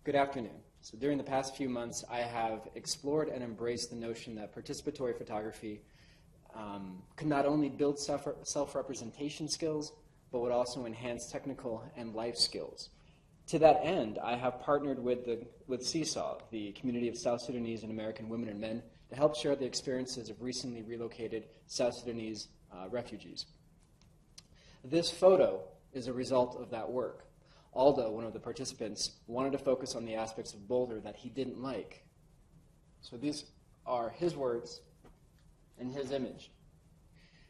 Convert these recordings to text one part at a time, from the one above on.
Good afternoon. So during the past few months, I have explored and embraced the notion that participatory photography could not only build self-representation skills, but would also enhance technical and life skills. To that end, I have partnered with Seesaw, the community of South Sudanese and American women and men, to help share the experiences of recently relocated South Sudanese refugees. This photo is a result of that work. Aldo, one of the participants, wanted to focus on the aspects of Boulder that he didn't like. So these are his words and his image.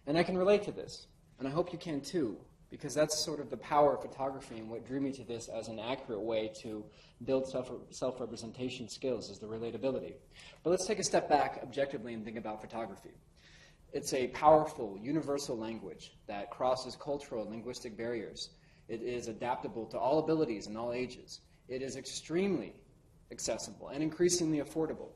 And I can relate to this, and I hope you can too, because that's sort of the power of photography and what drew me to this as an accurate way to build self-representation skills is the relatability. But let's take a step back objectively and think about photography. It's a powerful, universal language that crosses cultural and linguistic barriers. It is adaptable to all abilities and all ages. It is extremely accessible and increasingly affordable.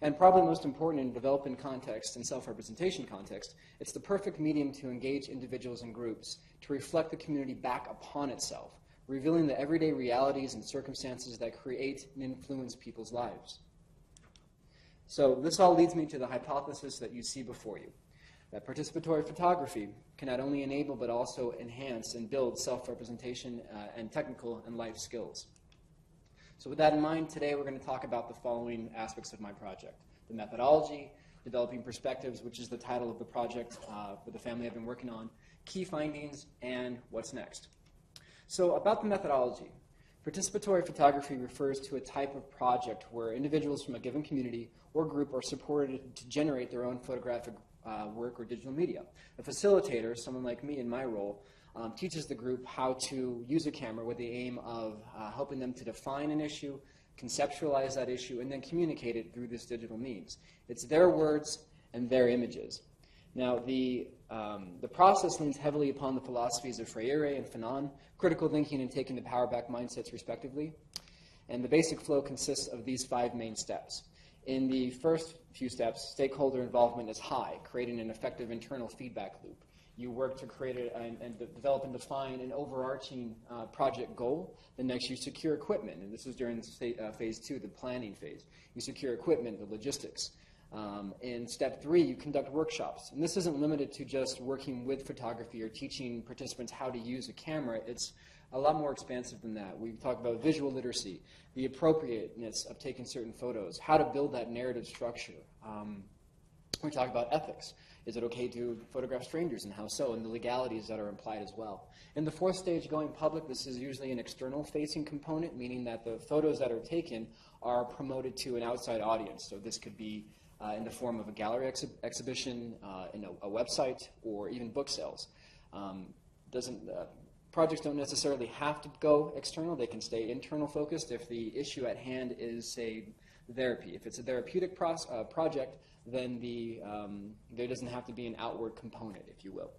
And probably most important in development context and self-representation context, it's the perfect medium to engage individuals and groups, to reflect the community back upon itself, revealing the everyday realities and circumstances that create and influence people's lives. So this all leads me to the hypothesis that you see before you, that participatory photography can not only enable but also enhance and build self-representation and technical and life skills. So with that in mind, today we're going to talk about the following aspects of my project: the methodology, developing perspectives, which is the title of the project with the family I've been working on, key findings, and what's next. So about the methodology, participatory photography refers to a type of project where individuals from a given community or group are supported to generate their own photographic work or digital media. A facilitator, someone like me in my role, teaches the group how to use a camera with the aim of helping them to define an issue, conceptualize that issue, and then communicate it through this digital means. It's their words and their images. Now, the process leans heavily upon the philosophies of Freire and Fanon, critical thinking and taking the power back mindsets respectively. And the basic flow consists of these 5 main steps. In the first few steps, stakeholder involvement is high, creating an effective internal feedback loop. You work to create and develop and define an overarching project goal. The next, you secure equipment, and this is during phase 2, the planning phase. You secure equipment, the logistics. In step 3, you conduct workshops. And this isn't limited to just working with photography or teaching participants how to use a camera. It's a lot more expansive than that. We talk about visual literacy, the appropriateness of taking certain photos, how to build that narrative structure. We talk about ethics. Is it okay to photograph strangers, and how so, and the legalities that are implied as well. In the 4th stage, going public, this is usually an external-facing component, meaning that the photos that are taken are promoted to an outside audience. So this could be in the form of a gallery exhibition, in a website, or even book sales. Projects don't necessarily have to go external. They can stay internal focused if the issue at hand is, say, therapy. If it's a therapeutic project, then there doesn't have to be an outward component, if you will.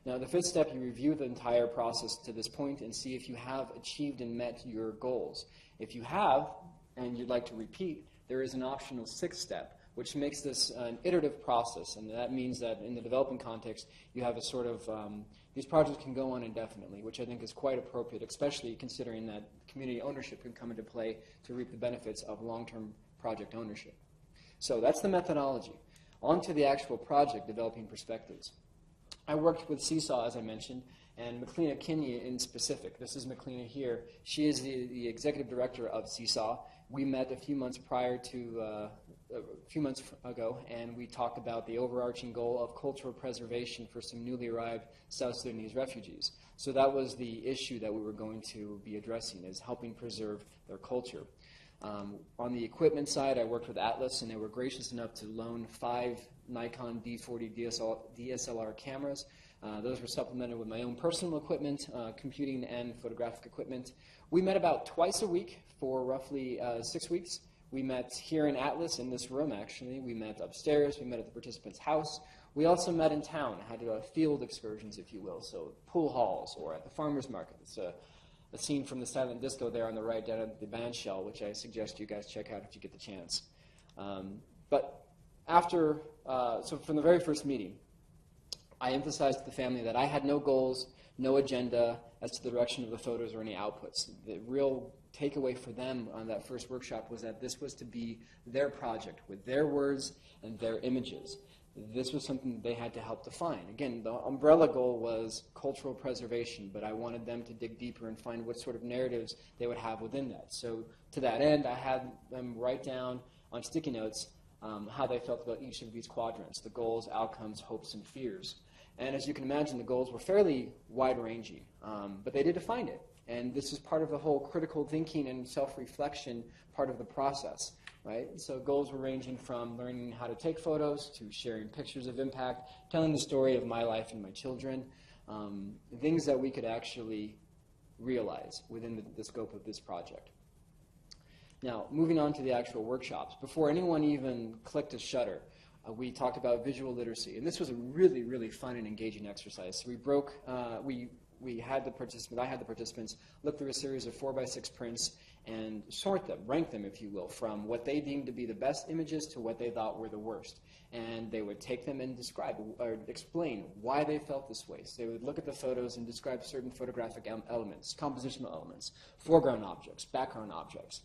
Now, the 5th step, you review the entire process to this point and see if you have achieved and met your goals. If you have, and you'd like to repeat, there is an optional 6th step, which makes this an iterative process, and that means that in the development context, you have a sort of, these projects can go on indefinitely, which I think is quite appropriate, especially considering that community ownership can come into play to reap the benefits of long-term project ownership. So that's the methodology. On to the actual project, developing perspectives. I worked with Seesaw, as I mentioned, and McLeana Kinney in specific. This is McLeana here. She is the executive director of Seesaw. We met a few months ago, and we talked about the overarching goal of cultural preservation for some newly arrived South Sudanese refugees. So that was the issue that we were going to be addressing, is helping preserve their culture. On the equipment side, I worked with Atlas, and they were gracious enough to loan 5 Nikon D40 DSLR cameras. Those were supplemented with my own personal equipment, computing and photographic equipment. We met about twice a week for roughly 6 weeks. We met here in Atlas, in this room actually. We met upstairs. We met at the participant's house. We also met in town, had field excursions, if you will, so pool halls or at the farmer's market. It's a scene from the silent disco there on the right down at the band shell, which I suggest you guys check out if you get the chance. But after, so from the very first meeting, I emphasized to the family that I had no goals, no agenda as to the direction of the photos or any outputs. The real takeaway for them on that first workshop was that this was to be their project with their words and their images. This was something they had to help define. Again, the umbrella goal was cultural preservation, but I wanted them to dig deeper and find what sort of narratives they would have within that. So to that end, I had them write down on sticky notes how they felt about each of these quadrants, the goals, outcomes, hopes, and fears. And as you can imagine, the goals were fairly wide-ranging, but they did define it. And this is part of the whole critical thinking and self-reflection part of the process, right? So goals were ranging from learning how to take photos to sharing pictures of impact, telling the story of my life and my children, things that we could actually realize within the scope of this project. Now, moving on to the actual workshops. Before anyone even clicked a shutter, we talked about visual literacy, and this was a really, really fun and engaging exercise. So we had the participants, I had the participants look through a series of 4x6 prints and sort them, rank them, if you will, from what they deemed to be the best images to what they thought were the worst. And they would take them and describe or explain why they felt this way. So they would look at the photos and describe certain photographic elements, compositional elements, foreground objects, background objects,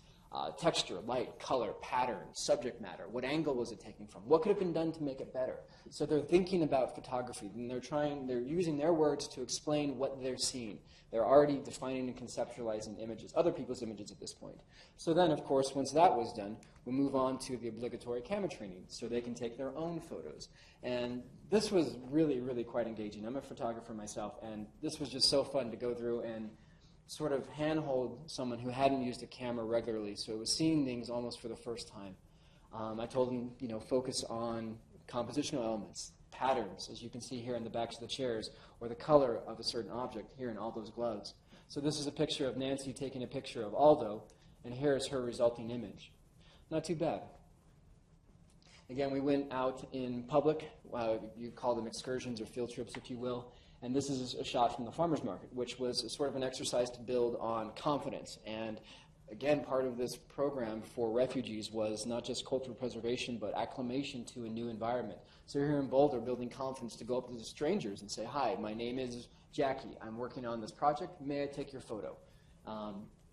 texture, light, color, pattern, subject matter, what angle was it taken from, what could have been done to make it better. So they're thinking about photography, and they're using their words to explain what they're seeing. They're already defining and conceptualizing images, other people's images at this point. So then, of course, once that was done, we move on to the obligatory camera training, so they can take their own photos. And this was really, really quite engaging. I'm a photographer myself, and this was just so fun to go through and sort of handhold someone who hadn't used a camera regularly, so it was seeing things almost for the first time. I told them, focus on compositional elements, patterns, as you can see here in the backs of the chairs, or the color of a certain object here in all those gloves. So this is a picture of Nancy taking a picture of Aldo, and here is her resulting image. Not too bad. Again, we went out in public. You call them excursions or field trips, if you will. And this is a shot from the farmer's market, which was sort of an exercise to build on confidence. And again, part of this program for refugees was not just cultural preservation, but acclimation to a new environment. So here in Boulder, building confidence to go up to the strangers and say, hi, my name is Jackie. I'm working on this project. May I take your photo?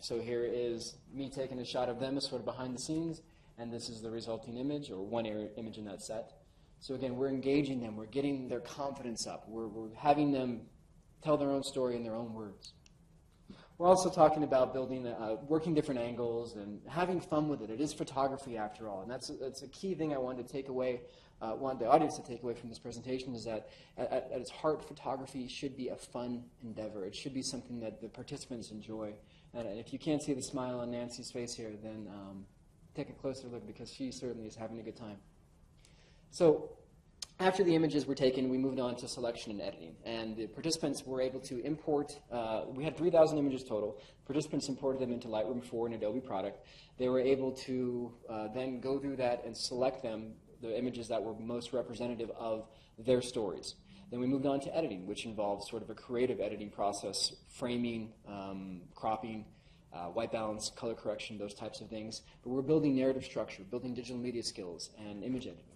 So here is me taking a shot of them as sort of behind the scenes, and this is the resulting image, or one image in that set. So again, we're engaging them. We're getting their confidence up. We're having them tell their own story in their own words. We're also talking about building, working different angles and having fun with it. It is photography after all, and that's a key thing I wanted to take away, want the audience to take away from this presentation, is that at its heart, photography should be a fun endeavor. It should be something that the participants enjoy. And if you can't see the smile on Nancy's face here, then take a closer look, because she certainly is having a good time. So after the images were taken, we moved on to selection and editing. And the participants were able to import, we had 3,000 images total. Participants imported them into Lightroom 4, an Adobe product. They were able to then go through that and select them, the images that were most representative of their stories. Then we moved on to editing, which involves sort of a creative editing process, framing, cropping, white balance, color correction, those types of things. But we're building narrative structure, building digital media skills, and image editing.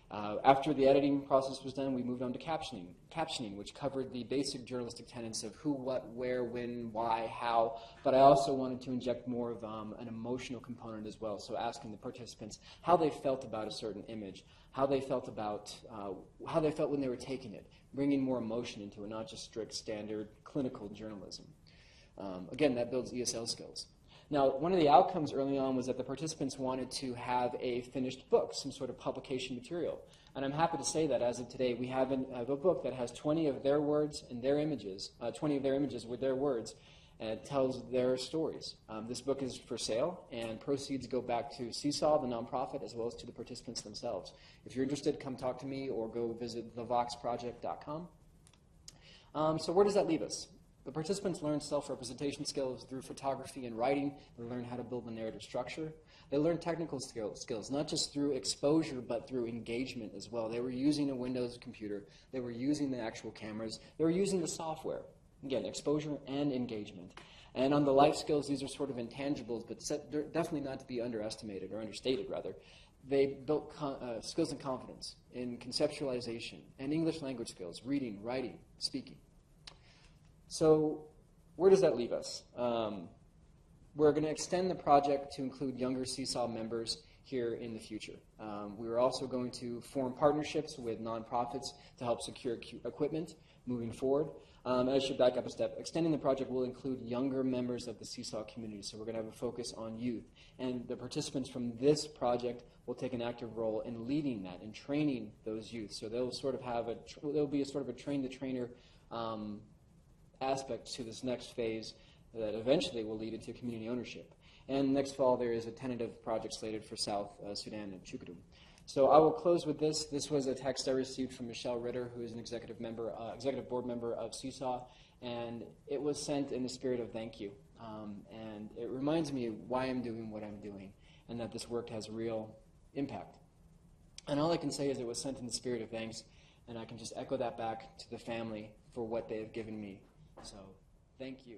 After the editing process was done, we moved on to captioning, which covered the basic journalistic tenets of who, what, where, when, why, how, but I also wanted to inject more of an emotional component as well, so asking the participants how they felt about a certain image, how they felt when they were taking it, bringing more emotion into it, not just strict standard clinical journalism. Again, that builds ESL skills. Now, one of the outcomes early on was that the participants wanted to have a finished book, some sort of publication material. And I'm happy to say that as of today, we have a book that has 20 of their words and their images, 20 of their images with their words, and it tells their stories. This book is for sale, and proceeds go back to Seesaw, the nonprofit, as well as to the participants themselves. If you're interested, come talk to me or go visit thevoxproject.com. So where does that leave us? The participants learned self-representation skills through photography and writing. They learned how to build a narrative structure. They learned technical skills, not just through exposure, but through engagement as well. They were using a Windows computer. They were using the actual cameras. They were using the software. Again, exposure and engagement. And on the life skills, these are sort of intangibles, but definitely not to be underestimated, or understated, rather. They built skills and confidence in conceptualization and English language skills, reading, writing, speaking. So where does that leave us? we're going to extend the project to include younger Seesaw members here in the future. We are also going to form partnerships with nonprofits to help secure equipment moving forward. I should back up a step. Extending the project will include younger members of the Seesaw community, so we're going to have a focus on youth. And the participants from this project will take an active role in leading that and training those youth. So they'll sort of have there'll be a sort of a train-the-trainer aspect to this next phase that eventually will lead into community ownership. And next fall, there is a tentative project slated for South Sudan and Chukadum. So I will close with this. This was a text I received from Michelle Ritter, who is an executive board member of Seesaw, and it was sent in the spirit of thank you. And it reminds me why I'm doing what I'm doing, and that this work has real impact. And all I can say is it was sent in the spirit of thanks, and I can just echo that back to the family for what they have given me. So thank you.